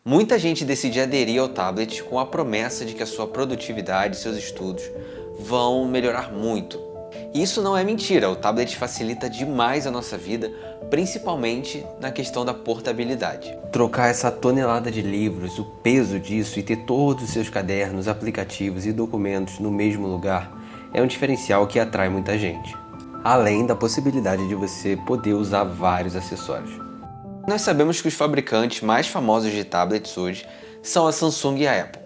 Muita gente decide aderir ao tablet com a promessa de que a sua produtividade e seus estudos vão melhorar muito. E isso não é mentira, o tablet facilita demais a nossa vida, principalmente na questão da portabilidade. Trocar essa tonelada de livros, o peso disso e ter todos os seus cadernos, aplicativos e documentos no mesmo lugar é um diferencial que atrai muita gente. Além da possibilidade de você poder usar vários acessórios. Nós sabemos que os fabricantes mais famosos de tablets hoje são a Samsung e a Apple.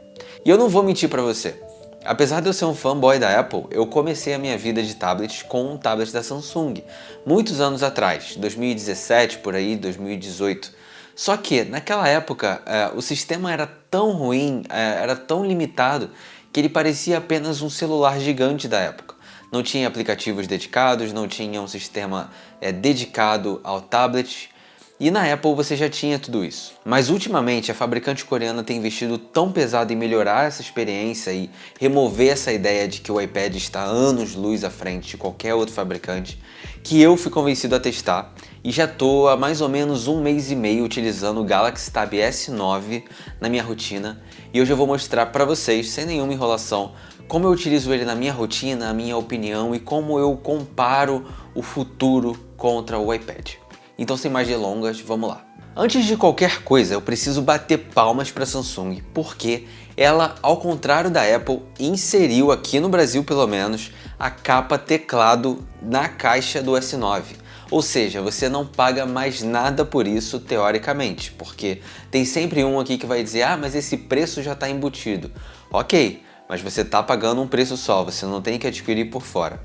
E eu não vou mentir para você. Apesar de eu ser um fanboy da Apple, eu comecei a minha vida de tablets com um tablet da Samsung, muitos anos atrás, 2017, por aí, 2018. Só que, naquela época, o sistema era tão ruim, era tão limitado, que ele parecia apenas um celular gigante da época. Não tinha aplicativos dedicados, não tinha um sistema dedicado ao tablet. E na Apple você já tinha tudo isso. Mas ultimamente a fabricante coreana tem investido tão pesado em melhorar essa experiência e remover essa ideia de que o iPad está anos-luz à frente de qualquer outro fabricante, que eu fui convencido a testar e já estou há mais ou menos 1 mês e meio utilizando o Galaxy Tab S9 na minha rotina e hoje eu vou mostrar para vocês, sem nenhuma enrolação, como eu utilizo ele na minha rotina, a minha opinião e como eu comparo o futuro contra o iPad. Então, sem mais delongas, vamos lá. Antes de qualquer coisa, eu preciso bater palmas para a Samsung, porque ela, ao contrário da Apple, inseriu aqui no Brasil pelo menos a capa teclado na caixa do S9. Ou seja, você não paga mais nada por isso teoricamente, porque tem sempre um aqui que vai dizer: ah, mas esse preço já está embutido. Ok, mas você está pagando um preço só, você não tem que adquirir por fora.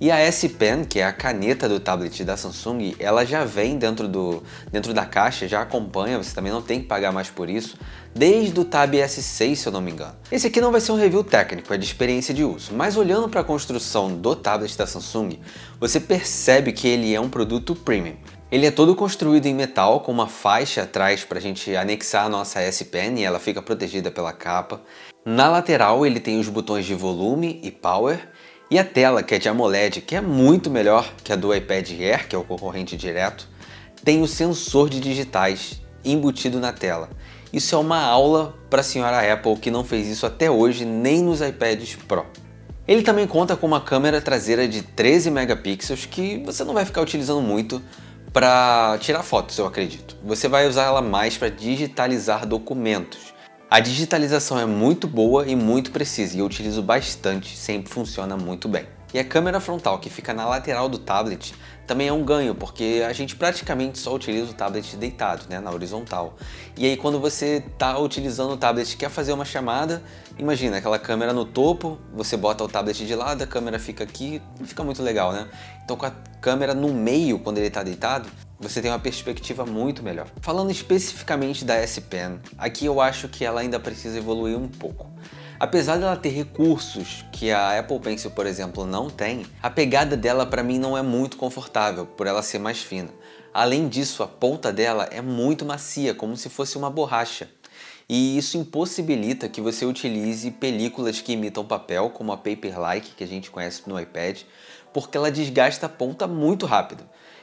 E a S Pen, que é a caneta do tablet da Samsung, ela já vem dentro da caixa, já acompanha, você também não tem que pagar mais por isso, desde o Tab S6, se eu não me engano. Esse aqui não vai ser um review técnico, é de experiência de uso, mas olhando para a construção do tablet da Samsung, você percebe que ele é um produto premium. Ele é todo construído em metal, com uma faixa atrás para a gente anexar a nossa S Pen e ela fica protegida pela capa. Na lateral ele tem os botões de volume e power, e a tela, que é de AMOLED, que é muito melhor que a do iPad Air, que é o concorrente direto, tem o sensor de digitais embutido na tela. Isso é uma aula para a senhora Apple, que não fez isso até hoje nem nos iPads Pro. Ele também conta com uma câmera traseira de 13 megapixels que você não vai ficar utilizando muito para tirar fotos, eu acredito. Você vai usar ela mais para digitalizar documentos. A digitalização é muito boa e muito precisa e eu utilizo bastante, sempre funciona muito bem. E a câmera frontal, que fica na lateral do tablet, também é um ganho, porque a gente praticamente só utiliza o tablet deitado, né, na horizontal. E aí quando você está utilizando o tablet e quer fazer uma chamada, imagina aquela câmera no topo, você bota o tablet de lado, a câmera fica aqui, fica muito legal, né? Então com a câmera no meio, quando ele está deitado, você tem uma perspectiva muito melhor. Falando especificamente da S Pen, aqui eu acho que ela ainda precisa evoluir um pouco. Apesar dela ter recursos que a Apple Pencil, por exemplo, não tem, a pegada dela para mim não é muito confortável, por ela ser mais fina. Além disso, a ponta dela é muito macia, como se fosse uma borracha. E isso impossibilita que você utilize películas que imitam papel, como a Paperlike, que a gente conhece no iPad, porque ela desgasta a ponta muito rápido.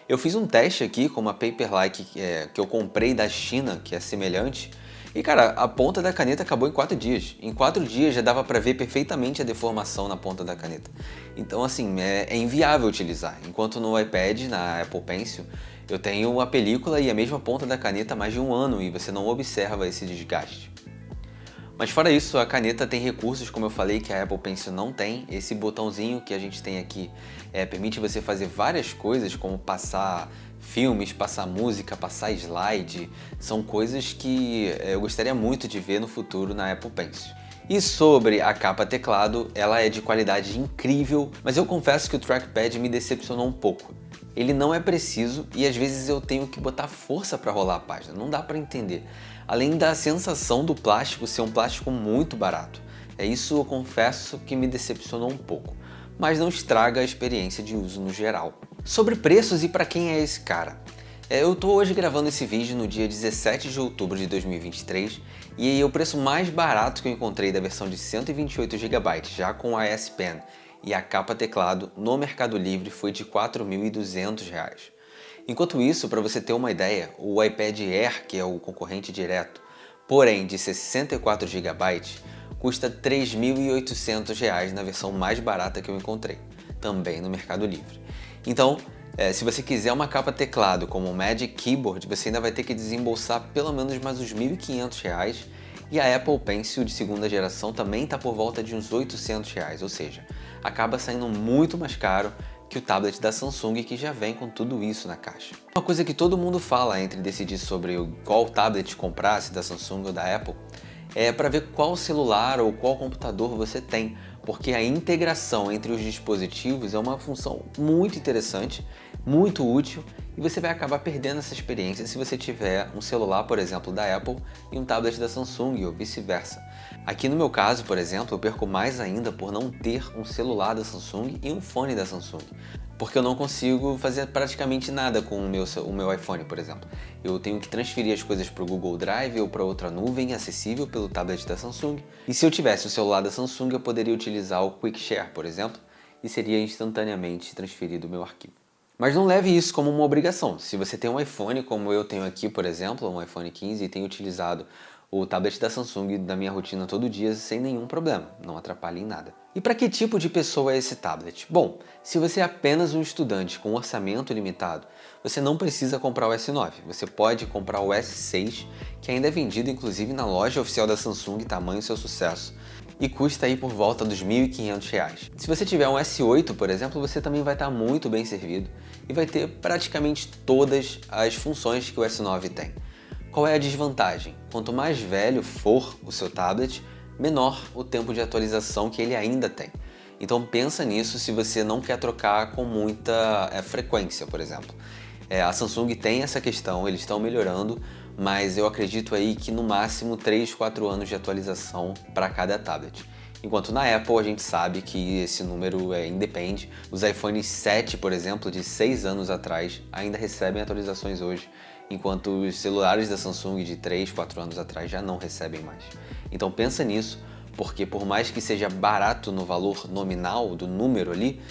Eu fiz um teste aqui com uma Paperlike que eu comprei da China, que é semelhante, e cara, a ponta da caneta acabou em 4 dias. Em 4 dias já dava para ver perfeitamente a deformação na ponta da caneta. Então assim, é inviável utilizar. Enquanto no iPad, na Apple Pencil, eu tenho a película e a mesma ponta da caneta há mais de 1 ano e você não observa esse desgaste. Mas fora isso, a caneta tem recursos, como eu falei, que a Apple Pencil não tem. Esse botãozinho que a gente tem aqui permite você fazer várias coisas, como passar filmes, passar música, passar slide. São coisas que eu gostaria muito de ver no futuro na Apple Pencil. E sobre a capa teclado, ela é de qualidade incrível, mas eu confesso que o trackpad me decepcionou um pouco. Ele não é preciso e às vezes eu tenho que botar força para rolar a página, não dá para entender. Além da sensação do plástico ser um plástico muito barato. Isso eu confesso que me decepcionou um pouco, mas não estraga a experiência de uso no geral. Sobre preços e para quem é esse cara? Eu tô hoje gravando esse vídeo no dia 17 de outubro de 2023 e o preço mais barato que eu encontrei da versão de 128 GB já com a S Pen e a capa teclado no Mercado Livre foi de R$ 4.200. Enquanto isso, para você ter uma ideia, o iPad Air, que é o concorrente direto, porém de 64 GB, custa R$ 3.800 na versão mais barata que eu encontrei, também no Mercado Livre. Então, se você quiser uma capa teclado como o Magic Keyboard, você ainda vai ter que desembolsar pelo menos mais uns R$ 1.500, e a Apple Pencil de segunda geração também está por volta de uns R$ 800, ou seja, acaba saindo muito mais caro que o tablet da Samsung, que já vem com tudo isso na caixa. Uma coisa que todo mundo fala entre decidir sobre qual tablet comprar, se da Samsung ou da Apple, é para ver qual celular ou qual computador você tem, porque a integração entre os dispositivos é uma função muito interessante, muito útil, e você vai acabar perdendo essa experiência se você tiver um celular, por exemplo, da Apple e um tablet da Samsung ou vice-versa. Aqui no meu caso, por exemplo, eu perco mais ainda por não ter um celular da Samsung e um fone da Samsung, porque eu não consigo fazer praticamente nada com o meu iPhone, por exemplo. Eu tenho que transferir as coisas para o Google Drive ou para outra nuvem acessível pelo tablet da Samsung. E se eu tivesse o celular da Samsung, eu poderia utilizar o Quick Share, por exemplo, e seria instantaneamente transferido o meu arquivo. Mas não leve isso como uma obrigação. Se você tem um iPhone, como eu tenho aqui, por exemplo, um iPhone 15, e tenho utilizado o tablet da Samsung da minha rotina todo dia sem nenhum problema, não atrapalha em nada. E para que tipo de pessoa é esse tablet? Bom, se você é apenas um estudante com orçamento limitado, você não precisa comprar o S9, você pode comprar o S6, que ainda é vendido inclusive na loja oficial da Samsung, tamanho seu sucesso, e custa aí por volta dos R$ 1.500. Se você tiver um S8, por exemplo, você também vai estar muito bem servido e vai ter praticamente todas as funções que o S9 tem. Qual é a desvantagem? Quanto mais velho for o seu tablet, menor o tempo de atualização que ele ainda tem. Então pensa nisso se você não quer trocar com muita frequência, por exemplo. A Samsung tem essa questão, eles estão melhorando, mas eu acredito aí que no máximo 3, 4 anos de atualização para cada tablet. Enquanto na Apple a gente sabe que esse número independe. Os iPhones 7, por exemplo, de 6 anos atrás, ainda recebem atualizações hoje, enquanto os celulares da Samsung de 3, 4 anos atrás já não recebem mais. Então pensa nisso, porque por mais que seja barato no valor nominal do número ali,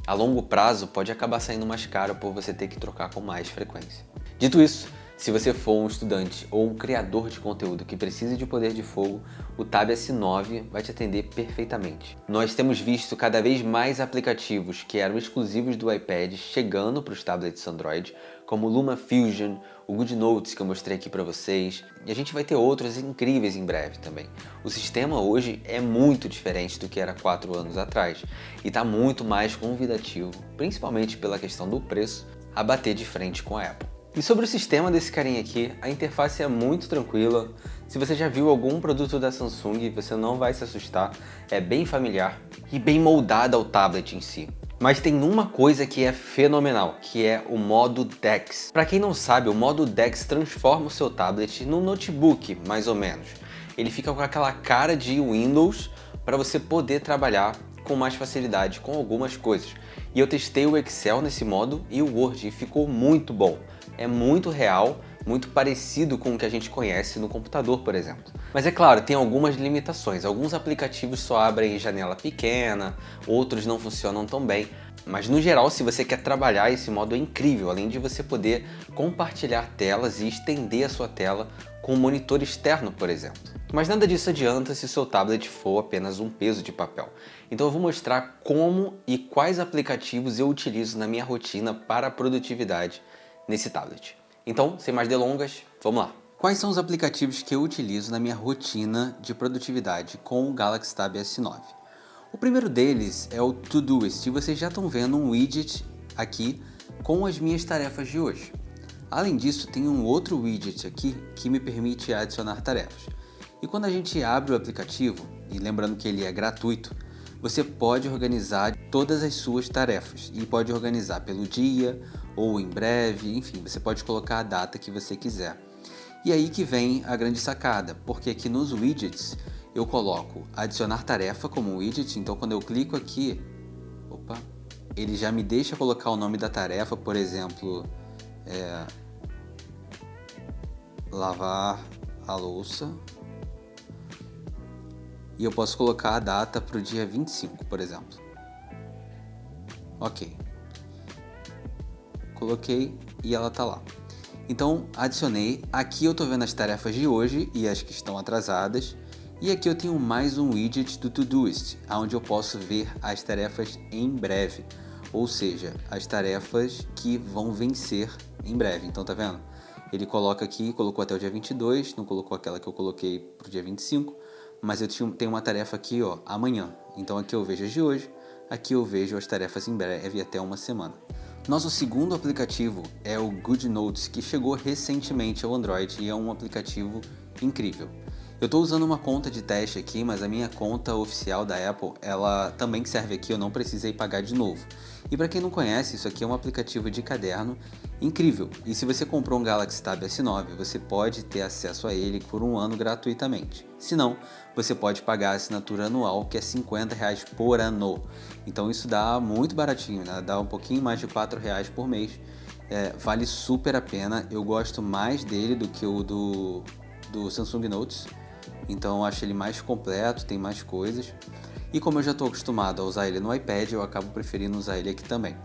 a longo prazo pode acabar saindo mais caro por você ter que trocar com mais frequência. Dito isso, se você for um estudante ou um criador de conteúdo que precise de poder de fogo, o Tab S9 vai te atender perfeitamente. Nós temos visto cada vez mais aplicativos que eram exclusivos do iPad chegando para os tablets Android, como o LumaFusion, o GoodNotes que eu mostrei aqui para vocês, e a gente vai ter outros incríveis em breve também. O sistema hoje é muito diferente do que era 4 anos atrás e está muito mais convidativo, principalmente pela questão do preço, a bater de frente com a Apple. E sobre o sistema desse carinha aqui, a interface é muito tranquila. Se você já viu algum produto da Samsung, você não vai se assustar. É bem familiar e bem moldada ao tablet em si. Mas tem uma coisa que é fenomenal, que é o modo DeX. Para quem não sabe, o modo DeX transforma o seu tablet num notebook, mais ou menos. Ele fica com aquela cara de Windows para você poder trabalhar com mais facilidade com algumas coisas. E eu testei o Excel nesse modo e o Word e ficou muito bom. É muito real, muito parecido com o que a gente conhece no computador, por exemplo. Mas é claro, tem algumas limitações. Alguns aplicativos só abrem em janela pequena, outros não funcionam tão bem. Mas no geral, se você quer trabalhar, esse modo é incrível, além de você poder compartilhar telas e estender a sua tela com um monitor externo, por exemplo. Mas nada disso adianta se o seu tablet for apenas um peso de papel. Então eu vou mostrar como e quais aplicativos eu utilizo na minha rotina para a produtividade nesse tablet. Então, sem mais delongas, vamos lá. Quais são os aplicativos que eu utilizo na minha rotina de produtividade com o Galaxy Tab S9? O primeiro deles é o Todoist, e vocês já estão vendo um widget aqui com as minhas tarefas de hoje. Além disso, tem um outro widget aqui que me permite adicionar tarefas. E quando a gente abre o aplicativo, e lembrando que ele é gratuito, você pode organizar todas as suas tarefas e pode organizar pelo dia ou em breve, enfim, você pode colocar a data que você quiser. E aí que vem a grande sacada, porque aqui nos widgets eu coloco adicionar tarefa como widget, então quando eu clico aqui, ele já me deixa colocar o nome da tarefa, por exemplo, lavar a louça. E eu posso colocar a data para o dia 25, por exemplo. Ok. Coloquei e ela está lá. Então adicionei, aqui eu tô vendo as tarefas de hoje e as que estão atrasadas. E aqui eu tenho mais um widget do Todoist, onde eu posso ver as tarefas em breve, ou seja, as tarefas que vão vencer em breve. Então tá vendo? Ele coloca aqui, colocou até o dia 22, não colocou aquela que eu coloquei pro dia 25, mas eu tenho uma tarefa aqui, ó, amanhã. Então aqui eu vejo as de hoje, aqui eu vejo as tarefas em breve até uma semana. Nosso segundo aplicativo é o GoodNotes, que chegou recentemente ao Android e é um aplicativo incrível. Eu estou usando uma conta de teste aqui, mas a minha conta oficial da Apple, ela também serve aqui, eu não precisei pagar de novo. E para quem não conhece, isso aqui é um aplicativo de caderno incrível. E se você comprou um Galaxy Tab S9, você pode ter acesso a ele por um ano gratuitamente. Se não, você pode pagar a assinatura anual, que é R$50 por ano. Então isso dá muito baratinho, né? Dá um pouquinho mais de R$4 por mês. Vale super a pena. Eu gosto mais dele do que o do Samsung Notes. Então eu acho ele mais completo, tem mais coisas. E como eu já estou acostumado a usar ele no iPad, eu acabo preferindo usar ele aqui também.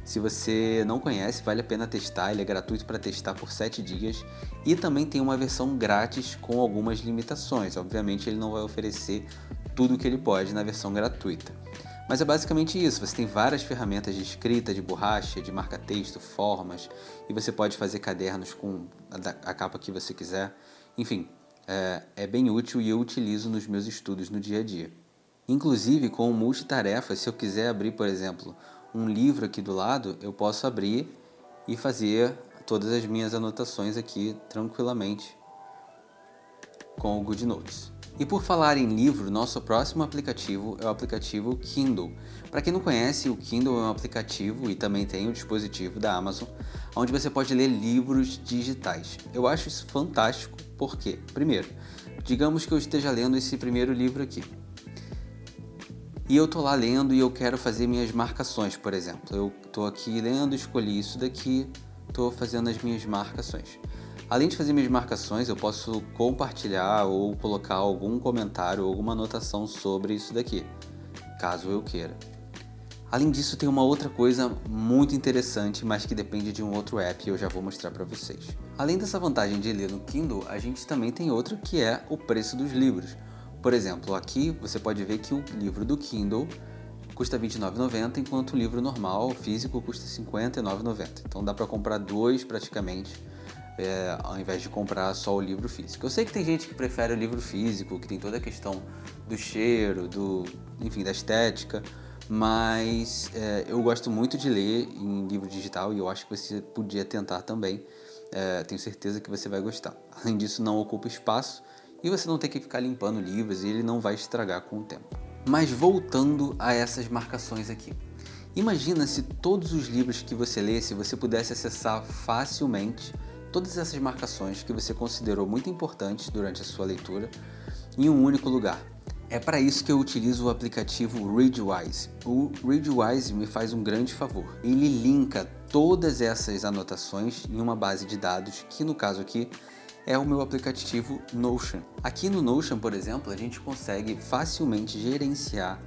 Se você não conhece, vale a pena testar, ele é gratuito para testar por 7 dias. E também tem uma versão grátis com algumas limitações. Obviamente ele não vai oferecer tudo o que ele pode na versão gratuita. Mas é basicamente isso, você tem várias ferramentas de escrita, de borracha, de marca-texto, formas, e você pode fazer cadernos com a capa que você quiser. Enfim, é bem útil e eu utilizo nos meus estudos no dia a dia. Inclusive, com o multitarefa, se eu quiser abrir, por exemplo, um livro aqui do lado, eu posso abrir e fazer todas as minhas anotações aqui tranquilamente com o GoodNotes. E por falar em livro, nosso próximo aplicativo é o aplicativo Kindle. Para quem não conhece, o Kindle é um aplicativo e também tem o dispositivo da Amazon, onde você pode ler livros digitais. Eu acho isso fantástico, porque, primeiro, digamos que eu esteja lendo esse primeiro livro aqui. E eu tô lá lendo e eu quero fazer minhas marcações, por exemplo. Eu tô aqui lendo, escolhi isso daqui, tô fazendo as minhas marcações. Além de fazer minhas marcações, eu posso compartilhar ou colocar algum comentário ou alguma anotação sobre isso daqui, caso eu queira. Além disso, tem uma outra coisa muito interessante, mas que depende de um outro app e eu já vou mostrar para vocês. Além dessa vantagem de ler no Kindle, a gente também tem outra que é o preço dos livros. Por exemplo, aqui você pode ver que o livro do Kindle custa R$ 29,90, enquanto o livro normal, físico, custa R$ 59,90. Então dá para comprar dois praticamente, ao invés de comprar só o livro físico. Eu sei que tem gente que prefere o livro físico, que tem toda a questão do cheiro, enfim, da estética, mas eu gosto muito de ler em livro digital e eu acho que você podia tentar também. Tenho certeza que você vai gostar. Além disso, não ocupa espaço e você não tem que ficar limpando livros e ele não vai estragar com o tempo. Mas voltando a essas marcações aqui. Imagina se todos os livros que você lesse, você pudesse acessar facilmente todas essas marcações que você considerou muito importantes durante a sua leitura em um único lugar. É para isso que eu utilizo o aplicativo Readwise. O Readwise me faz um grande favor. Ele linka todas essas anotações em uma base de dados, que no caso aqui é o meu aplicativo Notion. Aqui no Notion, por exemplo, a gente consegue facilmente gerenciar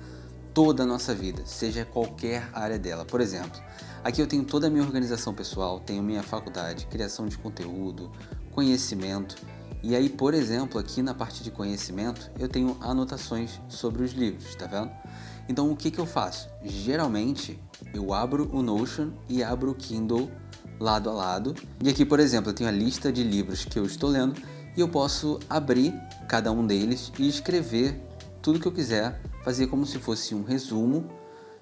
toda a nossa vida, seja qualquer área dela. Por exemplo, aqui eu tenho toda a minha organização pessoal, tenho minha faculdade, criação de conteúdo, conhecimento. E aí, por exemplo, aqui na parte de conhecimento, eu tenho anotações sobre os livros, tá vendo? Então, o que eu faço? Geralmente, eu abro o Notion e abro o Kindle lado a lado. E aqui, por exemplo, eu tenho a lista de livros que eu estou lendo e eu posso abrir cada um deles e escrever tudo que eu quiser, fazer como se fosse um resumo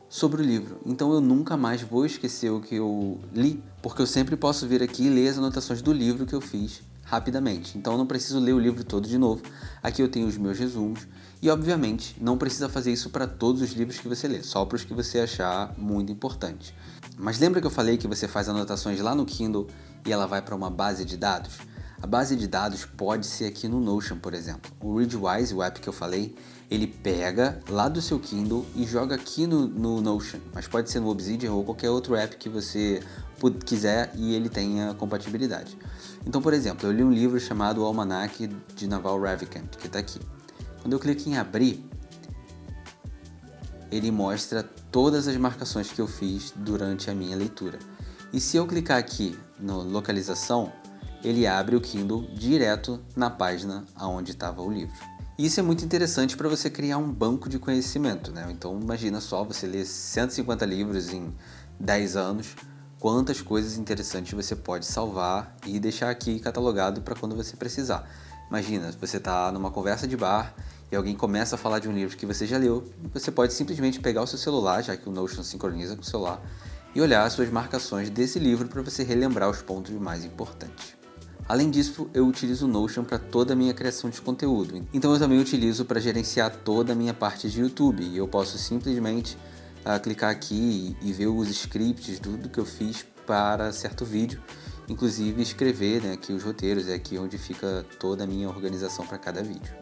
sobre o livro. Então eu nunca mais vou esquecer o que eu li, porque eu sempre posso vir aqui e ler as anotações do livro que eu fiz rapidamente. Então eu não preciso ler o livro todo de novo. Aqui eu tenho os meus resumos e, obviamente, não precisa fazer isso para todos os livros que você lê, só para os que você achar muito importante. Mas lembra que eu falei que você faz anotações lá no Kindle e ela vai para uma base de dados? A base de dados pode ser aqui no Notion, por exemplo. O Readwise, o app que eu falei, ele pega lá do seu Kindle e joga aqui no Notion, mas pode ser no Obsidian ou qualquer outro app que você quiser e ele tenha compatibilidade. Então, por exemplo, eu li um livro chamado O Almanaque de Naval Ravikant, que está aqui. Quando eu clico em abrir, ele mostra todas as marcações que eu fiz durante a minha leitura. E se eu clicar aqui na localização, ele abre o Kindle direto na página onde estava o livro. Isso é muito interessante para você criar um banco de conhecimento, né? Então imagina só você ler 150 livros em 10 anos, quantas coisas interessantes você pode salvar e deixar aqui catalogado para quando você precisar. Imagina, você está numa conversa de bar e alguém começa a falar de um livro que você já leu, você pode simplesmente pegar o seu celular, já que o Notion sincroniza com o celular, e olhar as suas marcações desse livro para você relembrar os pontos mais importantes. Além disso, eu utilizo o Notion para toda a minha criação de conteúdo, então eu também utilizo para gerenciar toda a minha parte de YouTube, e eu posso simplesmente clicar aqui e ver os scripts do que eu fiz para certo vídeo, inclusive escrever, né, aqui os roteiros, é aqui onde fica toda a minha organização para cada vídeo.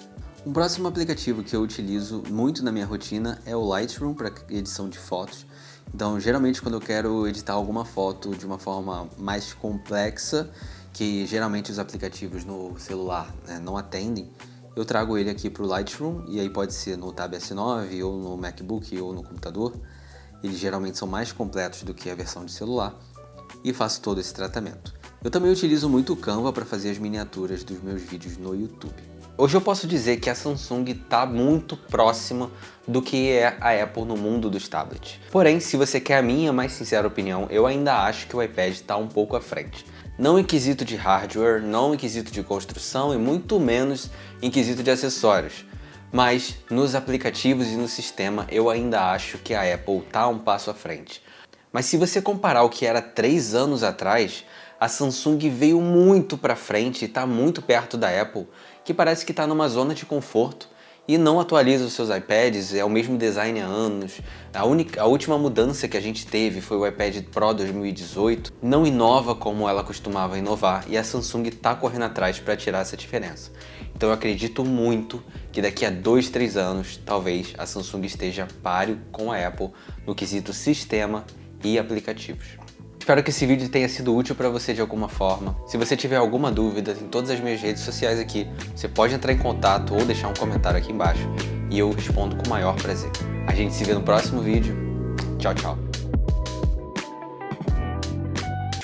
Um próximo aplicativo que eu utilizo muito na minha rotina é o Lightroom para edição de fotos. Então, geralmente quando eu quero editar alguma foto de uma forma mais complexa, que geralmente os aplicativos no celular, né, não atendem, eu trago ele aqui para o Lightroom, e aí pode ser no Tab S9 ou no MacBook ou no computador. Eles geralmente são mais completos do que a versão de celular, e faço todo esse tratamento. Eu também utilizo muito o Canva para fazer as miniaturas dos meus vídeos no YouTube. Hoje eu posso dizer que a Samsung está muito próxima do que é a Apple no mundo dos tablets. Porém, se você quer a minha mais sincera opinião, eu ainda acho que o iPad está um pouco à frente. Não em quesito de hardware, não em quesito de construção e muito menos em quesito de acessórios. Mas nos aplicativos e no sistema eu ainda acho que a Apple está um passo à frente. Mas se você comparar o que era 3 anos atrás, a Samsung veio muito para frente e está muito perto da Apple, que parece que está numa zona de conforto e não atualiza os seus iPads, é o mesmo design há anos. A última mudança que a gente teve foi o iPad Pro 2018, não inova como ela costumava inovar, e a Samsung está correndo atrás para tirar essa diferença. Então eu acredito muito que daqui a 2, 3 anos, talvez a Samsung esteja páreo com a Apple no quesito sistema e aplicativos. Espero que esse vídeo tenha sido útil para você de alguma forma. Se você tiver alguma dúvida, em todas as minhas redes sociais aqui, você pode entrar em contato ou deixar um comentário aqui embaixo e eu respondo com o maior prazer. A gente se vê no próximo vídeo. Tchau, tchau.